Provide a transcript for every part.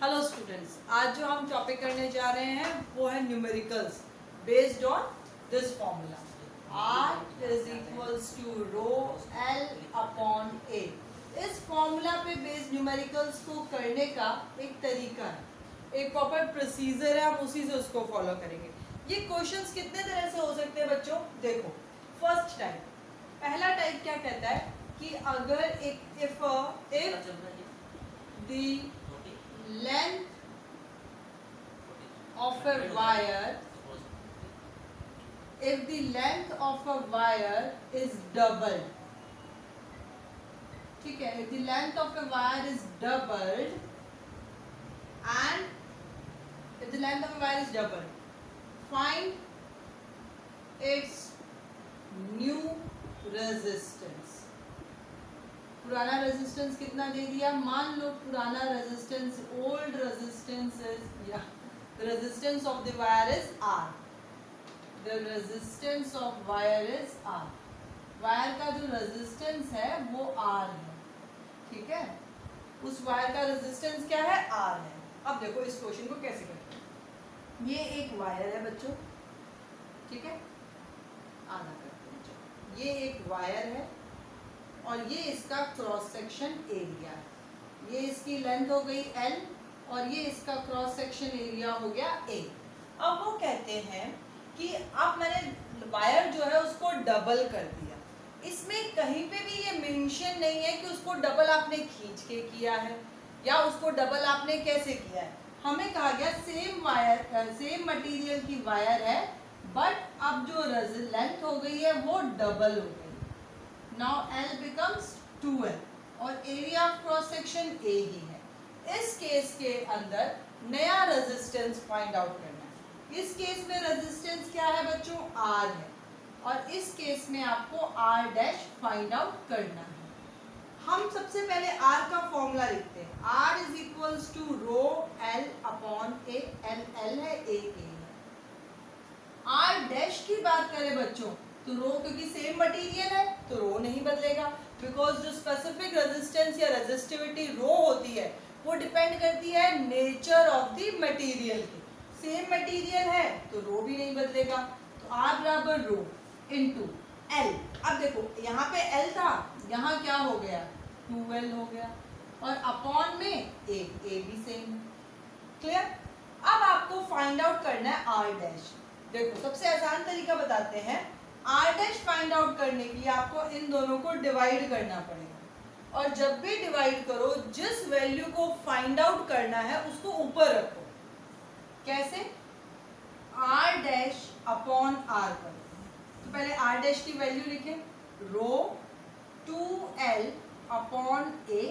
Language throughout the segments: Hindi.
हेलो स्टूडेंट्स, आज जो हम टॉपिक करने जा रहे हैं वो है numericals based on this formula R is equals to rho L upon A। इस फॉर्मूला पे बेस्ड न्यूमेरिकल्स को करने का एक तरीका है, एक प्रॉपर प्रोसीजर है, हम उसी से उसको फॉलो करेंगे। ये क्वेश्चंस कितने तरह से हो सकते हैं बच्चों? देखो, फर्स्ट टाइप, पहला टाइप क्या कहता है कि अगर if the length of a wire, if the length of a wire is doubled, ठीक है, if the length of a wire is doubled and if the length of a wire is doubled, find its new resistance। पुराना रेजिस्टेंस कितना दे दिया? मान लो पुराना रेजिस्टेंस, ओल्ड रेजिस्टेंस इज, या resistance of the wire is R। The resistance of wire is R। Wire का जो रेजिस्टेंस है वो R है, ठीक है, उस वायर का रेजिस्टेंस क्या है? R है। अब देखो इस क्वेश्चन को कैसे करते हैं। ये एक वायर है बच्चों, ठीक है, आधा करते हैं। ये एक वायर है और ये इसका क्रॉस सेक्शन एरिया है। ये इसकी लेंथ हो गई L और ये इसका क्रॉस सेक्शन एरिया हो गया A। अब वो कहते हैं कि अब मैंने वायर जो है उसको डबल कर दिया। इसमें कहीं पे भी ये मेंशन नहीं है कि उसको डबल आपने खींच के किया है या उसको डबल आपने कैसे किया है। हमें कहा गया सेम वायर, सेम मटेरियल की वायर है, बट अब जो लेंथ हो गई है वो डबल हो गई। Now L becomes 2L और area of cross section A ही है। इस केस के अंदर नया रेजिस्टेंस फाइंड आउट करना है। इस केस में रेजिस्टेंस क्या है बच्चों? R है और इस केस में आपको R डैश फाइंड आउट करना है। हम सबसे पहले R का फॉर्मूला लिखते हैं। R is equals to rho L upon A। L है, A है। R डैश की बात करें बच्चों तो रो, क्योंकि सेम मटेरियल है तो रो नहीं बदलेगा, बिकॉज जो स्पेसिफिक रेजिस्टेंस या रेजिस्टिविटी रो होती है वो डिपेंड करती है नेचर ऑफ द मटेरियल की। सेम मटेरियल है तो रो भी नहीं बदलेगा। तो R बराबर रो इनटू L। अब देखो यहाँ पे L था, यहाँ क्या हो गया? 2L हो गया और अपॉन में A भी सेम। क्लियर? अब आपको फाइंड आउट करना है R डैश। देखो सबसे आसान तरीका बताते हैं। R डैश फाइंड आउट करने के लिए आपको इन दोनों को डिवाइड करना पड़ेगा और जब भी डिवाइड करो जिस वैल्यू को फाइंड आउट करना है उसको ऊपर रखो। कैसे? R डैश अपॉन R करो। तो पहले R डैश की वैल्यू लिखें, रो 2L अपॉन A।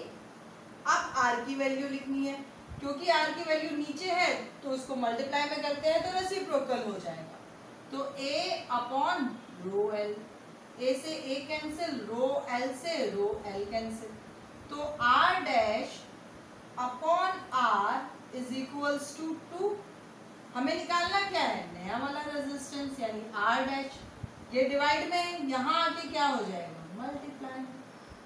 अब R की वैल्यू लिखनी है, क्योंकि R की वैल्यू नीचे है तो उसको मल्टीप्लाई में करते हैं तो रेसिप्रोकल हो जाएगा। तो A upon rho L, A से A कैंसिल, रो L से रो L कैंसिल। तो R dash upon R is equals to 2। हमें निकालना क्या है? नया वाला रेजिस्टेंस यानी R डैश। ये डिवाइड में यहाँ आके क्या हो जाएगा? मल्टीप्लाई।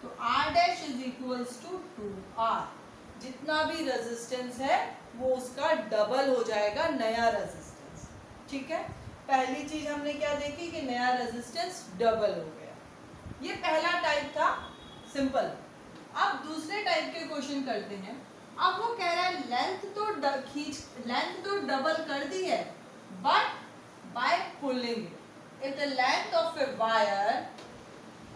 तो R dash is equals to 2R। जितना भी रेजिस्टेंस है वो उसका डबल हो जाएगा, नया रेजिस्टेंस। ठीक है, पहली चीज हमने क्या देखी कि नया रेजिस्टेंस डबल हो गया। ये पहला टाइप था, सिंपल। अब दूसरे टाइप के क्वेश्चन करते हैं। अब वो कह रहा है लेंथ तो डबल कर दी है, but by pulling if the length of a wire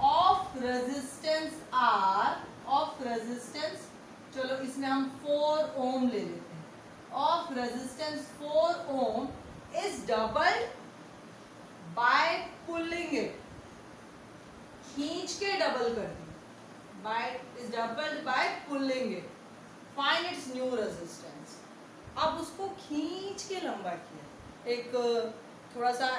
of resistance R, of resistance, चलो इसमें हम 4 ओम ले लेते हैं, of resistance 4 ohm is doubled by pulling it. खींच के डबल कर दी, by is doubled by pulling it. Find its new resistance. अब उसको खींच के लंबा किया। एक थोड़ा सा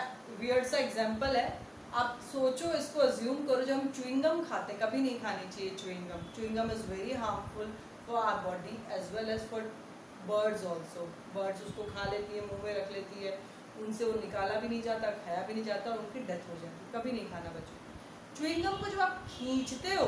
वियर्ड सा एग्जांपल है। आप सोचो, इसको अज्यूम करो, जब हम च्युइंगम खाते, कभी नहीं खानी चाहिए chewing gum. Chewing gum is very harmful for our body as well as for birds also. Birds उसको खा लेती है, मुंह में रख लेती है, उनसे वो निकाला भी नहीं जाता, खाया भी नहीं जाता और उनकी डेथ हो जाती है। कभी नहीं खाना बच्चों। च्युइंगम को जब आप खींचते हो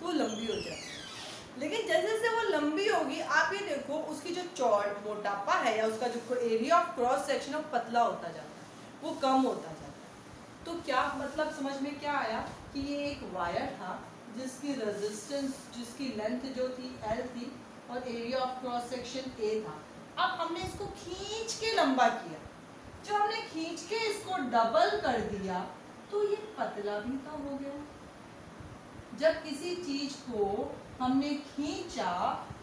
तो लंबी हो जाती है, लेकिन जैसे जैसे वो लंबी होगी आप ये देखो उसकी जो चौड़ मोटापा है या उसका जो एरिया ऑफ क्रॉस सेक्शन है पतला होता जाता है, वो कम होता जाता है। तो क्या मतलब समझ में क्या आया कि ये एक वायर था जिसकी रेजिस्टेंस, जिसकी लेंथ जो थी L थी और area of cross section A था। अब हमने इसको खींच के लंबा किया, जो हमने खींच के इसको डबल कर दिया तो ये पतला भी तो हो गया। जब किसी चीज को हमने खींचा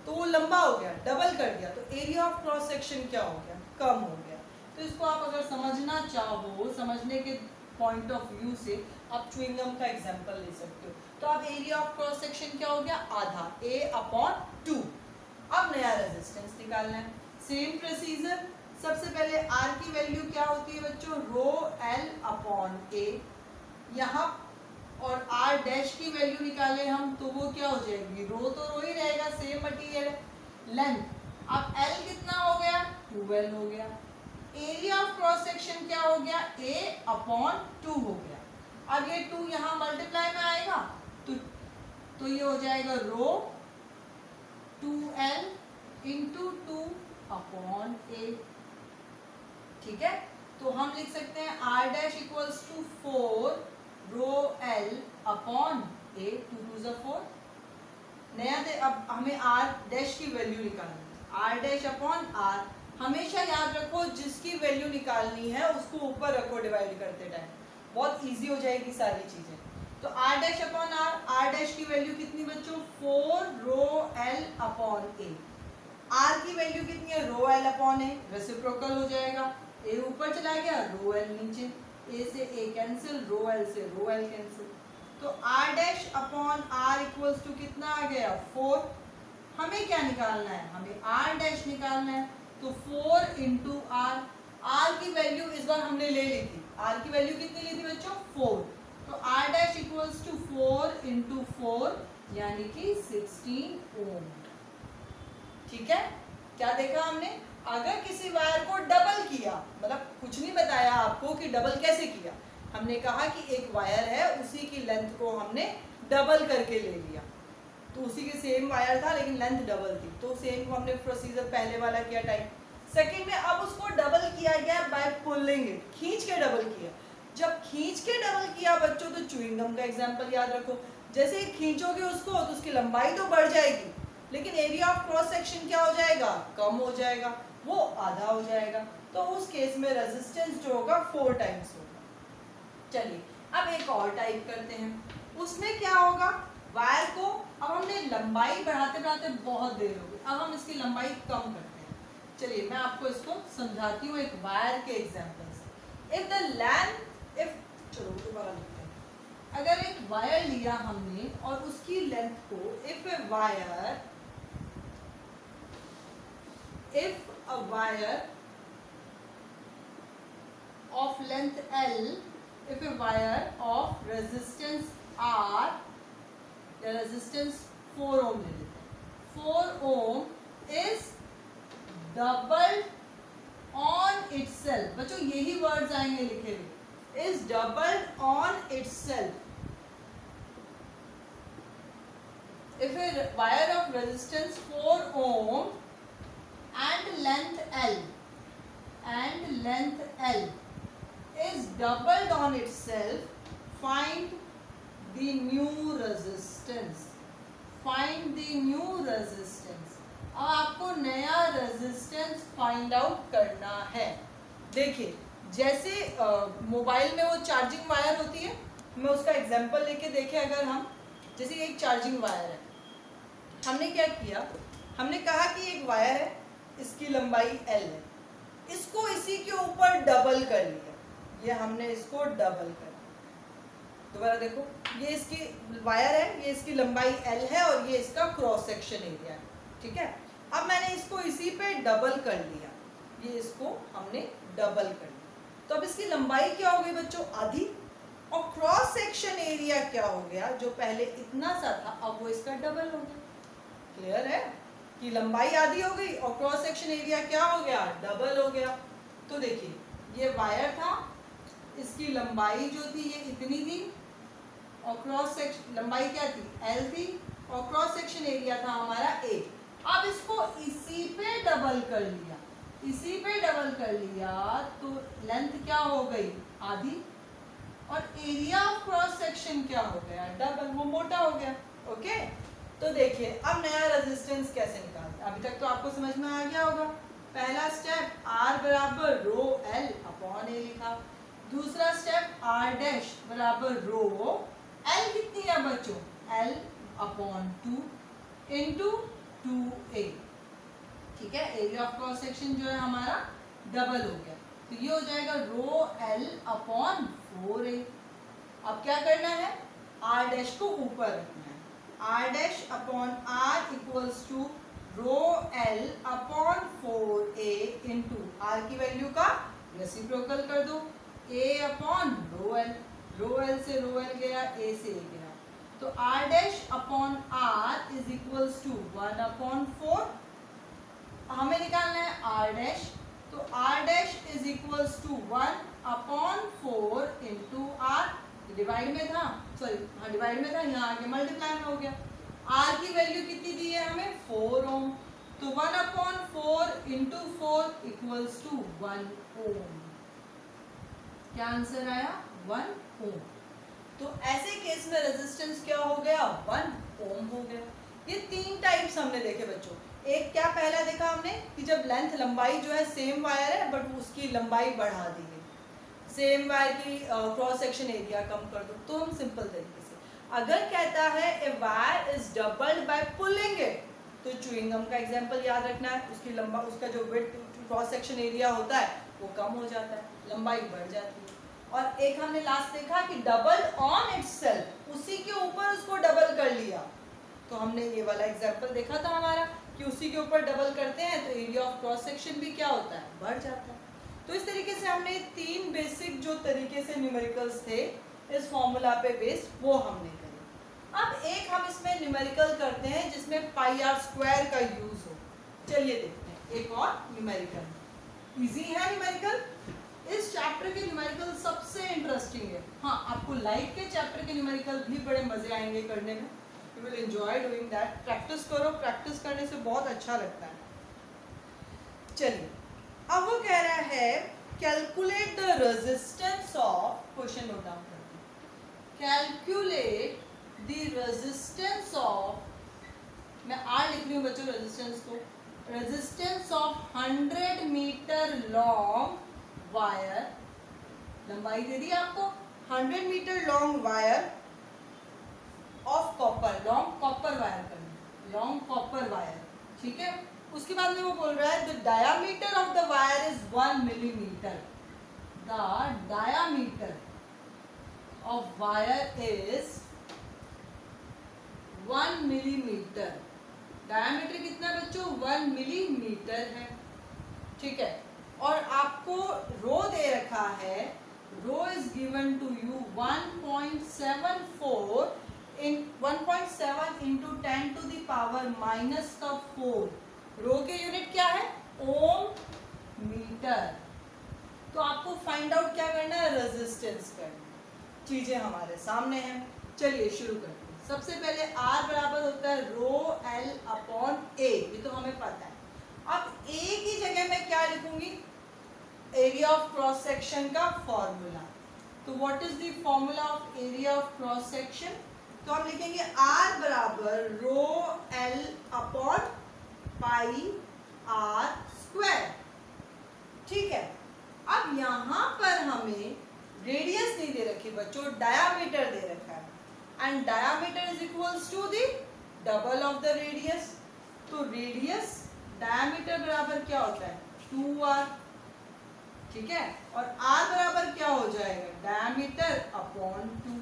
तो वो लंबा हो गया, डबल कर दिया, तो एरिया ऑफ क्रॉस सेक्शन क्या हो गया, कम हो गया। तो इसको आप अगर समझना चाहो, समझने के पॉइंट ऑफ व्यू से आप च्युइंगम का एग्जांपल ले सकते हो। तो अब एरिया ऑफ क्रॉस सेक्शन क्या हो गया, आधा, A/2। अब नया रेजिस्टेंस निकालना है, सेम प्रोसीजर। सबसे पहले R की वैल्यू क्या होती है बच्चों, ρL/A। यहाँ और R डैश की वैल्यू निकाले हम तो वो क्या हो जाएगी, रो तो रो ही रहेगा, सेम मटेरियल है। लेंथ, अब L कितना हो गया, 2L हो गया। एरिया ऑफ क्रॉस सेक्शन क्या हो गया, A/2 हो गया। अब ये 2 यहाँ मल्टीप्लाई में आएगा तो ये हो जाएगा रो 2L इंटू 2/A। ठीक है, तो हम लिख सकते हैं R dash equals to 4 ρL/A, 2 2 4। नया अब हमें R डैश की वैल्यू निकालनी है, R डैश अपॉन R। हमेशा याद रखो जिसकी वैल्यू निकालनी है उसको ऊपर रखो डिवाइड करते टाइम, बहुत इजी हो जाएगी सारी चीजें। तो R dash upon R, R dash की वैल्यू कितनी बच्चों, 4 ρL/A। R की वैल्यू कितनी है, ρL/A, रेसिप्रोकल हो जाएगा, A ऊपर चला गया, ρL नीचे, A से A कैंसिल, ρL से ρL कैंसिल। तो R dash upon R equals to कितना आ गया, 4। हमें क्या निकालना है, हमें R डैश निकालना है, तो 4 इंटू R। R की वैल्यू इस बार हमने ले ली थी, R की वैल्यू कितनी ली थी बच्चों, 4। तो R dash equals to 4 into 4 यानी कि 16 ओम। ठीक है, क्या देखा हमने, अगर किसी वायर को डबल किया, मतलब कुछ नहीं बताया आपको कि डबल कैसे किया, हमने कहा कि एक वायर है उसी की लेंथ को हमने डबल करके ले लिया, तो उसी के सेम वायर था लेकिन लेंथ डबल थी, तो सेम को हमने प्रोसीजर पहले वाला किया टाइप। सेकंड में अब उसको डबल किया गया बाय पुलिंग इट, खींच के डबल किया। जब खींच के डबल किया बच्चों तो च्युइंगम का एग्जांपल याद रखो, जैसे ही खींचोगे उसको तो उसकी लंबाई तो बढ़ जाएगी लेकिन एरिया ऑफ क्रॉस सेक्शन क्या हो जाएगा, कम हो जाएगा, वो आधा हो जाएगा। तो उस केस में रेजिस्टेंस जो होगा 4 टाइम्स होगा। चलिए अब एक और टाइप करते हैं, उसमें क्या होगा, वायर को अब हमने लंबाई बढ़ाते बढ़ाते बहुत देर हो गई, अब हम इसकी लंबाई कम करते हैं। चलिए मैं आपको इसको समझाती हूँ एक वायर के एग्जांपल से। इफ द लेंथ, इफ, चलो दोबारा लिखते हैं, अगर एक वायर लिया हमने और उसकी लेंथ को, if A wire of length L, if a wire of resistance R, the resistance 4 ohm ले लेते हैं, 4 ohm is doubled on itself, बच्चों यही वर्ड्स आएंगे लिखे हुए, is doubled on itself। If a wire of resistance 4 ohm and length L is doubled on itself, find the new resistance, find the new resistance। अब आपको नया रेजिस्टेंस फाइंड आउट करना है। देखिए जैसे मोबाइल में वो चार्जिंग वायर होती है, मैं उसका एग्जांपल लेके देखें, अगर हम, जैसे एक चार्जिंग वायर है, हमने क्या किया, हमने कहा कि एक वायर है, इसकी लंबाई L है, इसको इसी के ऊपर डबल कर लिया, ये हमने इसको डबल कर लिया। दोबारा देखो, ये इसकी वायर है, ये इसकी लंबाई L है और ये इसका क्रॉस सेक्शन एरिया है। ठीक है, अब मैंने इसको इसी पे डबल कर लिया, ये इसको हमने डबल कर लिया, तो अब इसकी लंबाई क्या हो गई बच्चों, आधी, और क्रॉस सेक्शन एरिया क्या हो गया, जो पहले इतना सा था अब वो इसका डबल हो गया। क्लियर है कि लंबाई आधी हो गई और क्रॉस सेक्शन एरिया क्या हो गया, डबल हो गया। तो देखिए ये वायर था, इसकी लंबाई जो थी ये इतनी थी और क्रॉस सेक्शन लंबाई क्या थी, L थी, और क्रॉस सेक्शन एरिया था हमारा A। अब इसको इसी पे डबल कर लिया, इसी पे डबल कर लिया तो लेंथ क्या हो गई आधी, और एरिया ऑफ क्रॉस सेक्शन क्या हो गया डबल, वो मोटा हो गया। ओके, तो देखिए अब नया रेजिस्टेंस कैसे निकालते हैं। अभी तक तो आपको समझ में आ गया होगा। पहला स्टेप R बराबर रो L अपॉन A लिखा। दूसरा स्टेप R डैश बराबर रो L कितनी है बच्चों, L अपॉन 2 इंटू 2A। ठीक है, एरिया ऑफ क्रॉस सेक्शन जो है हमारा डबल हो गया, तो ये हो जाएगा रो L अपॉन 4A। अब क्या करना है, R डैश को ऊपर रखना है, R dash upon R equals to rho L upon 4A into R की वैल्यू का रेसिप्रोकल कर दो, A upon rho L, rho L से रो L गया, A से A गया, तो R dash upon R is equals to 1 upon 4। हमें निकालना है R डैश, तो R dash is equals to 1 upon 4 into R, divide में था, सॉरी हाँ डिवाइड में था, यहाँ आगे मल्टीप्लाई में हो गया। R की वैल्यू कितनी दी है हमें 4 ओम, तो 1 अपॉन 4 इंटू 4 इक्वल्स टू 1 ओम। क्या आंसर आया 1 ओम। तो ऐसे केस में रेजिस्टेंस क्या हो गया 1 ओम हो गया। ये 3 टाइप्स हमने देखे बच्चों। एक क्या पहला देखा हमने कि जब लेंथ लंबाई जो है सेम वायर है बट उसकी लंबाई बढ़ा दी है, सेम वायर की क्रॉस सेक्शन एरिया कम कर दो, तो हम सिंपल तरीके से अगर कहता है a wire is doubled by pulling it, तो च्युइंगम का एग्जांपल याद रखना है, उसकी लंबा उसका जो विड्थ क्रॉस सेक्शन एरिया होता है वो कम हो जाता है, लंबाई बढ़ जाती है। और एक हमने लास्ट देखा कि डबल ऑन इटसेल्फ, उसी के ऊपर उसको डबल कर लिया, तो हमने ये वाला एग्जांपल देखा था हमारा कि उसी के ऊपर डबल करते हैं तो एरिया ऑफ क्रॉस सेक्शन भी क्या होता है बढ़ जाता है। तो इस तरीके से हमने 3 बेसिक जो तरीके से न्यूमेरिकल्स थे इस फॉर्मूला पे बेस्ड वो हमने करे। अब एक हम इसमें न्यूमेरिकल करते हैं जिसमें पाई आर स्क्वायर का यूज हो। चलिए देखते हैं एक और न्यूमेरिकल। इजी है न्यूमेरिकल, इस चैप्टर के न्यूमेरिकल सबसे इंटरेस्टिंग है। हाँ, आपको लाइफ के चैप्टर के न्यूमेरिकल भी बड़े मजे आएंगे करने में, you will enjoy doing that. Practice करो, प्रैक्टिस करने से बहुत अच्छा लगता है। चलिए अब वो कह रहा है calculate the resistance of, question note down करते हैं, कैलकुलेट द रेजिस्टेंस ऑफ, मैं आर लिख रही हूँ बच्चों रेजिस्टेंस को, resistance of 100 metre long wire, लंबाई दे दी आपको 100 metre long wire of copper, long copper wire करना, लॉन्ग कॉपर वायर, ठीक है। उसके बाद में वो बोल रहा है the diameter of the wire is 1 millimetre, the diameter of wire is 1 millimetre. Diameter कितना बच्चों 1 मिलीमीटर है, ठीक है। और आपको रो दे रखा है, rho is given to you 1.74 in 1.7 into 10 to the power minus का 4। रो के यूनिट क्या है ओम मीटर। तो आपको फाइंड आउट क्या करना है रेजिस्टेंस करना। चीजें हमारे सामने हैं, चलिए शुरू करते हैं। सबसे पहले R बराबर होता है रो L अपॉन A, ये तो हमें पता है। अब A की जगह मैं क्या लिखूंगी, एरिया ऑफ क्रॉस सेक्शन का फॉर्मूला। तो what is the formula of area of cross section, तो हम लिखेंगे R बराबर रो L upon pi R square, ठीक है। अब यहाँ पर हमें रेडियस नहीं दे रखी बच्चों, डायामीटर दे रखा है, and diameter is equals to the double of the radius. तो रेडियस डायामीटर बराबर क्या होता है 2r, ठीक है। और r बराबर क्या हो जाएगा डायामीटर अपॉन 2,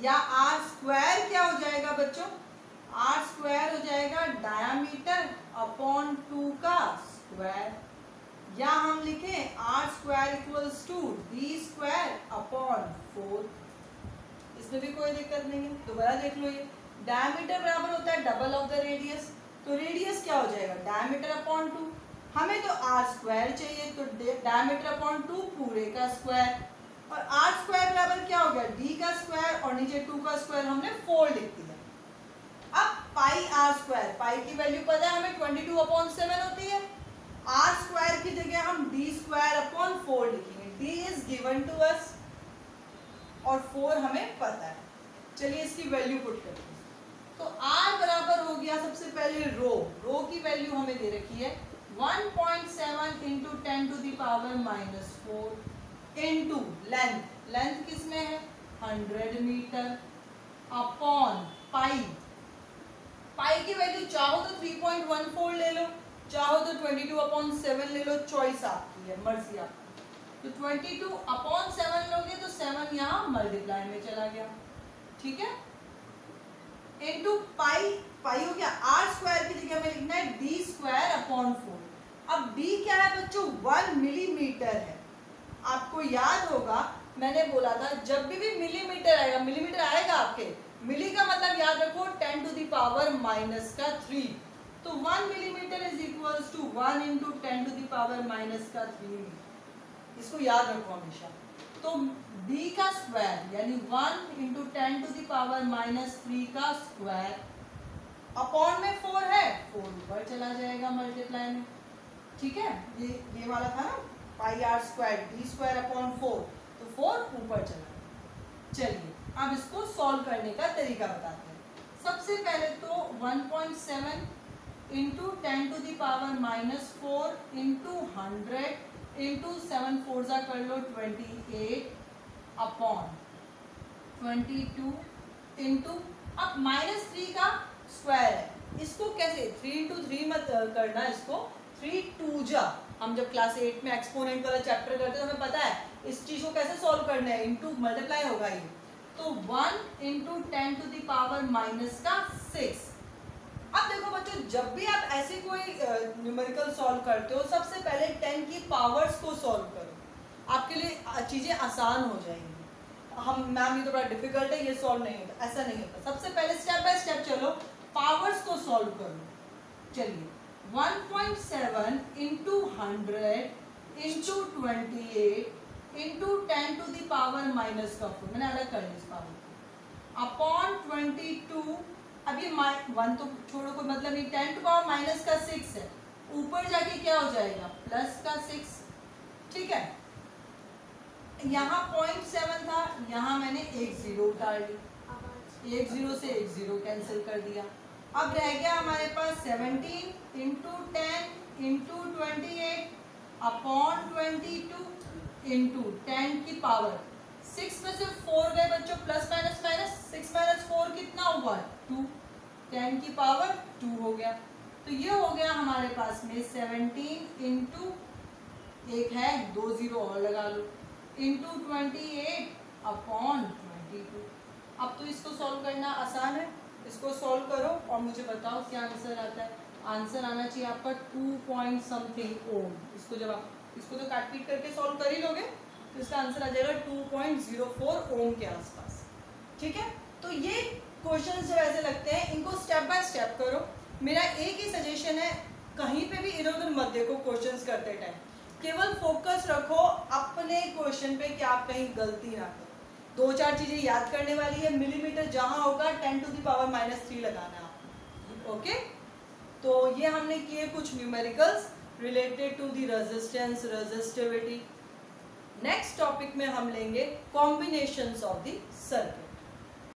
या r स्क्वायर क्या हो जाएगा बच्चों, r स्क्वायर हो जाएगा डायामीटर अपॉन 2 का स्क्वायर, या हम लिखें r square equals to d square upon 4। इसमें भी कोई दिक्कत नहीं है, दोबारा देख लो। ये डायमीटर बराबर होता है डबल ऑफ द रेडियस, तो रेडियस क्या हो जाएगा डायमीटर अपॉन 2। हमें तो r स्क्वायर चाहिए, तो डायमीटर अपॉन 2 पूरे का स्क्वायर, और r स्क्वायर बराबर क्या हो गया d का स्क्वायर, और नीचे 2 का स्क्वायर हमने 4 लिख दिया। अब पाई आर स्क्वायर, पाई की वैल्यू पता है हमें 22/7 होती है। आर स्क्वायर की जगह हम डी स्क्वायर अपॉन 4 लिखेंगे। D is given to us और 4 हमें पता है। चलिए इसकी वैल्यू पुट करते हैं। तो आर बराबर हो गया सबसे पहले रो, रो की वैल्यू हमें दे रखी है 1.7 into 10 to the power -4 into length, length किसमें है 100 मीटर, अपॉन पाई, पाई की वैल्यू चाहो तो 3.14 ले लो, चाहो तो 22/7 ले लो, चॉइस आपकी है, मर्जी आपकी। तो 22/7 लोगे तो 7 यहाँ मल्टीप्लाई में चला गया, ठीक है, इनटू पाई, पाई हो गया आर स्क्वायर की जगह में लिखना है डी स्क्वायर अपॉन 4। अब डी क्या है बच्चों 1 मिलीमीटर है। आपको याद होगा मैंने बोला था जब भी मिलीमीटर आएगा, मिलीमीटर आएगा आपके, मिली का मतलब याद रखो 10 टू दी पावर -3, तो 1 millimetre is equals to 1 into 10 to the power -3, इसको याद रखो हमेशा। तो b का स्क्वायर यानी 1 इंटू 10 टू दी पावर -3 का स्क्वायर अपॉन में 4 है, 4 ऊपर चला जाएगा मल्टीप्लाई में, ठीक है, ये वाला था ना pi R square D square upon 4, तो 4 ऊपर चला। चलिए अब इसको सॉल्व करने का तरीका बताते हैं। सबसे पहले तो 1.7 into 10 to the power -4 into 100 into 7 4 जा कर लो 28 अपॉन 22 इंटू, अब -3 का स्क्वायर है, इसको कैसे 3 इंटू 3 मत करना, इसको 3 2 जा, हम जब क्लास 8 में एक्सपोनेंट वाला चैप्टर करते हैं तो हमें पता है इस चीज को कैसे सॉल्व करना है, इंटू मल्टीप्लाई होगा ये, तो 1 इंटू 10 टू दी पावर -6। अब देखो बच्चों जब भी आप ऐसे कोई न्यूमेरिकल सॉल्व करते हो सबसे पहले 10 की पावर्स को सॉल्व करो, आपके लिए चीजें आसान हो जाएंगी। हम मैम ये तो बड़ा डिफिकल्ट है, ये सॉल्व नहीं होता, ऐसा नहीं होता। सबसे पहले स्टेप बाय स्टेप चलो, पावर्स को सॉल्व करो। चलिए 1.7 into 100 into 28 into 10 to the power -4, मैंने अलग कर दिया इस पावर को, अपॉन 22, अब ये 1 तो छोड़ो कोई मतलब नहीं, 10 टू पावर -6 है, ऊपर जाके क्या हो जाएगा +6, ठीक है, यहाँ 0.7 था, यहाँ मैंने एक 0 उतार ली, एक 0 से एक 0 कैंसिल कर दिया। अब रह गया हमारे पास 17 इंटू 10 इंटू 28 अपॉन 22 इंटू 10 की पावर 6 में से 4 गए बच्चों, प्लस माइनस माइनस, 6 - 4 कितना हुआ 2, 10 की पावर 2 हो गया। तो ये हो गया हमारे पास में 17 इंटू, एक है 2 0 और लगा लो, इंटू 28 अपॉन 22। अब तो इसको सॉल्व करना आसान है, इसको सॉल्व करो और मुझे बताओ क्या आंसर आता है। आंसर आना चाहिए आपका 2 पॉइंट समथिंग ओम। इसको जब आप इसको तो काट पीट करके सॉल्व कर ही लोगे तो इसका आंसर आ जाएगा 2.04 ओम के आसपास, ठीक है। तो ये क्वेश्चन जब ऐसे लगते हैं इनको स्टेप बाय स्टेप करो। मेरा एक ही सजेशन है, कहीं पे भी इधर उधर मत देखो क्वेश्चंस करते टाइम, केवल फोकस रखो अपने क्वेश्चन पे कि आप कहीं गलती ना करो। 2-4 चीजें याद करने वाली है, मिलीमीटर जहां होगा 10 टू दी पावर -3 लगाना है आपको, ओके। तो ये हमने किए कुछ numericals related to the resistance, resistivity. Next topic में हम लेंगे कॉम्बिनेशंस ऑफ दी सर्किट।